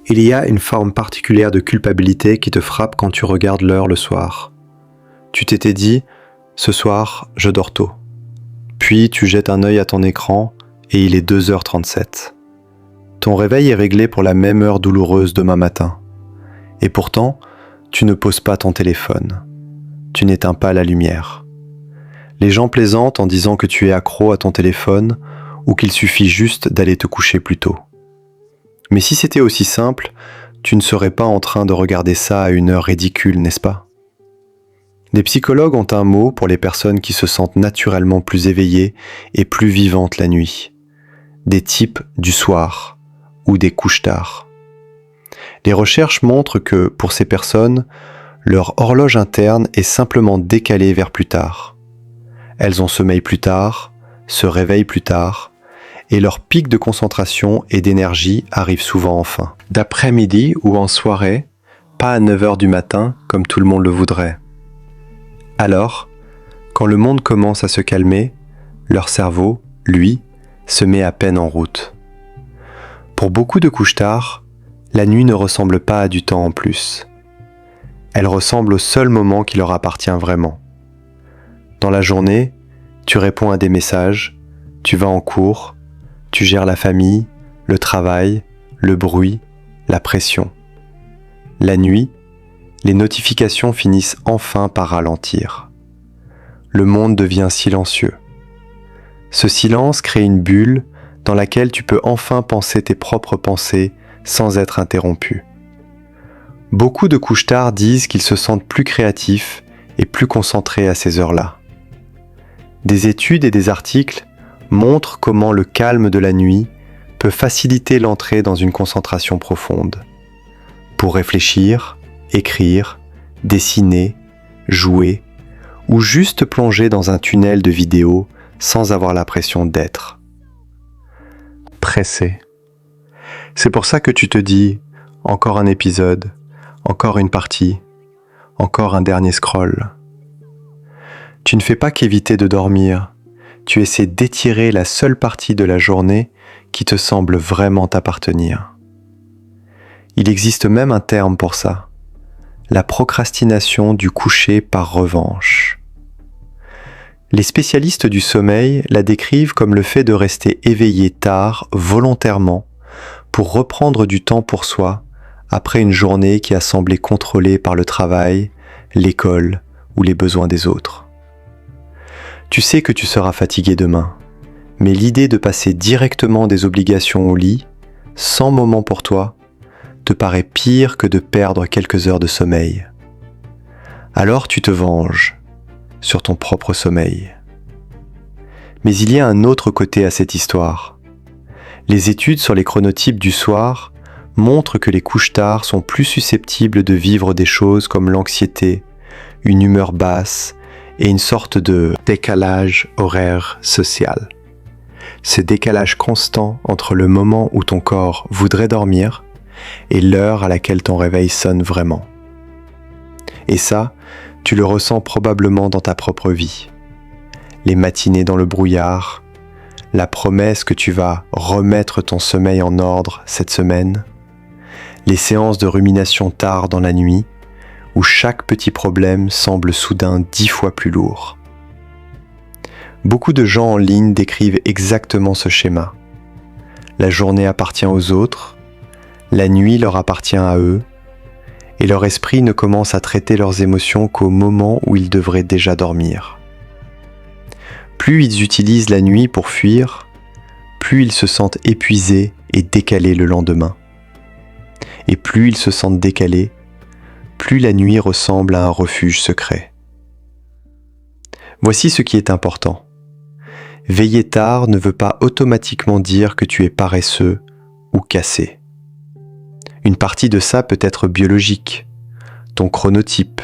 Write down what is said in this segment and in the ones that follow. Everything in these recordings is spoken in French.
Il y a une forme particulière de culpabilité qui te frappe quand tu regardes l'heure le soir. Tu t'étais dit « Ce soir, je dors tôt ». Puis tu jettes un œil à ton écran et il est 2h37. Ton réveil est réglé pour la même heure douloureuse demain matin. Et pourtant, tu ne poses pas ton téléphone. Tu n'éteins pas la lumière. Les gens plaisantent en disant que tu es accro à ton téléphone ou qu'il suffit juste d'aller te coucher plus tôt. Mais si c'était aussi simple, tu ne serais pas en train de regarder ça à une heure ridicule, n'est-ce pas? Les psychologues ont un mot pour les personnes qui se sentent naturellement plus éveillées et plus vivantes la nuit. Des types du soir ou des couche-tard. Les recherches montrent que, pour ces personnes, leur horloge interne est simplement décalée vers plus tard. Elles ont sommeil plus tard, se réveillent plus tard, et leur pic de concentration et d'énergie arrive souvent en fin. D'après-midi ou en soirée, pas à 9h du matin comme tout le monde le voudrait. Alors, quand le monde commence à se calmer, leur cerveau, lui, se met à peine en route. Pour beaucoup de couche-tard, la nuit ne ressemble pas à du temps en plus. Elle ressemble au seul moment qui leur appartient vraiment. Dans la journée, tu réponds à des messages, tu vas en cours, tu gères la famille, le travail, le bruit, la pression. La nuit, les notifications finissent enfin par ralentir. Le monde devient silencieux. Ce silence crée une bulle dans laquelle tu peux enfin penser tes propres pensées sans être interrompu. Beaucoup de couche-tard disent qu'ils se sentent plus créatifs et plus concentrés à ces heures-là. Des études et des articles montrent comment le calme de la nuit peut faciliter l'entrée dans une concentration profonde. Pour réfléchir, écrire, dessiner, jouer, ou juste plonger dans un tunnel de vidéos sans avoir l'impression d'être pressé. C'est pour ça que tu te dis « encore un épisode, encore une partie, encore un dernier scroll ». Tu ne fais pas qu'éviter de dormir, tu essaies d'étirer la seule partie de la journée qui te semble vraiment t'appartenir. Il existe même un terme pour ça, la procrastination du coucher par revanche. Les spécialistes du sommeil la décrivent comme le fait de rester éveillé tard volontairement pour reprendre du temps pour soi après une journée qui a semblé contrôlée par le travail, l'école ou les besoins des autres. Tu sais que tu seras fatigué demain, mais l'idée de passer directement des obligations au lit, sans moment pour toi, te paraît pire que de perdre quelques heures de sommeil. Alors tu te venges sur ton propre sommeil. Mais il y a un autre côté à cette histoire. Les études sur les chronotypes du soir montrent que les couche-tard sont plus susceptibles de vivre des choses comme l'anxiété, une humeur basse et une sorte de décalage horaire social. Ce décalage constant entre le moment où ton corps voudrait dormir et l'heure à laquelle ton réveil sonne vraiment. Et ça, tu le ressens probablement dans ta propre vie. Les matinées dans le brouillard, la promesse que tu vas remettre ton sommeil en ordre cette semaine, les séances de rumination tard dans la nuit, où chaque petit problème semble soudain 10 fois plus lourd. Beaucoup de gens en ligne décrivent exactement ce schéma. La journée appartient aux autres, la nuit leur appartient à eux, et leur esprit ne commence à traiter leurs émotions qu'au moment où ils devraient déjà dormir. Plus ils utilisent la nuit pour fuir, plus ils se sentent épuisés et décalés le lendemain. Et plus ils se sentent décalés, plus la nuit ressemble à un refuge secret. Voici ce qui est important. Veiller tard ne veut pas automatiquement dire que tu es paresseux ou cassé. Une partie de ça peut être biologique, ton chronotype,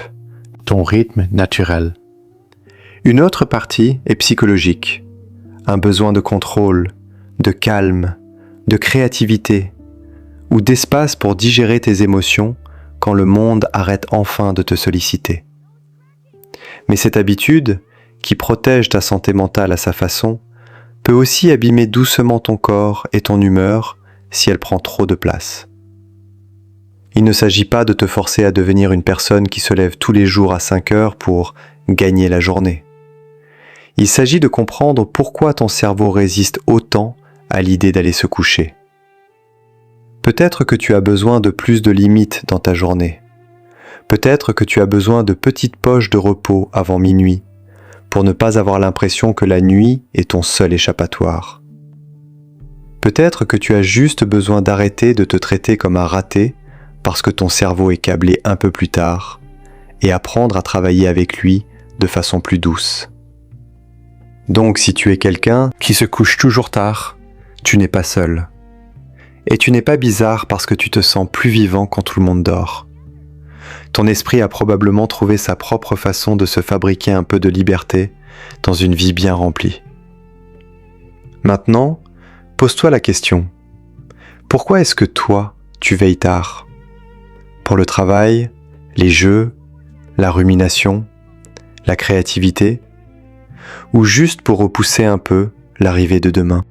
ton rythme naturel. Une autre partie est psychologique, un besoin de contrôle, de calme, de créativité ou d'espace pour digérer tes émotions quand le monde arrête enfin de te solliciter. Mais cette habitude, qui protège ta santé mentale à sa façon, peut aussi abîmer doucement ton corps et ton humeur si elle prend trop de place. Il ne s'agit pas de te forcer à devenir une personne qui se lève tous les jours à 5 heures pour gagner la journée. Il s'agit de comprendre pourquoi ton cerveau résiste autant à l'idée d'aller se coucher. Peut-être que tu as besoin de plus de limites dans ta journée. Peut-être que tu as besoin de petites poches de repos avant minuit pour ne pas avoir l'impression que la nuit est ton seul échappatoire. Peut-être que tu as juste besoin d'arrêter de te traiter comme un raté parce que ton cerveau est câblé un peu plus tard et apprendre à travailler avec lui de façon plus douce. Donc si tu es quelqu'un qui se couche toujours tard, tu n'es pas seul. Et tu n'es pas bizarre parce que tu te sens plus vivant quand tout le monde dort. Ton esprit a probablement trouvé sa propre façon de se fabriquer un peu de liberté dans une vie bien remplie. Maintenant, pose-toi la question. Pourquoi est-ce que toi, tu veilles tard ? Pour le travail, les jeux, la rumination, la créativité ? Ou juste pour repousser un peu l'arrivée de demain ?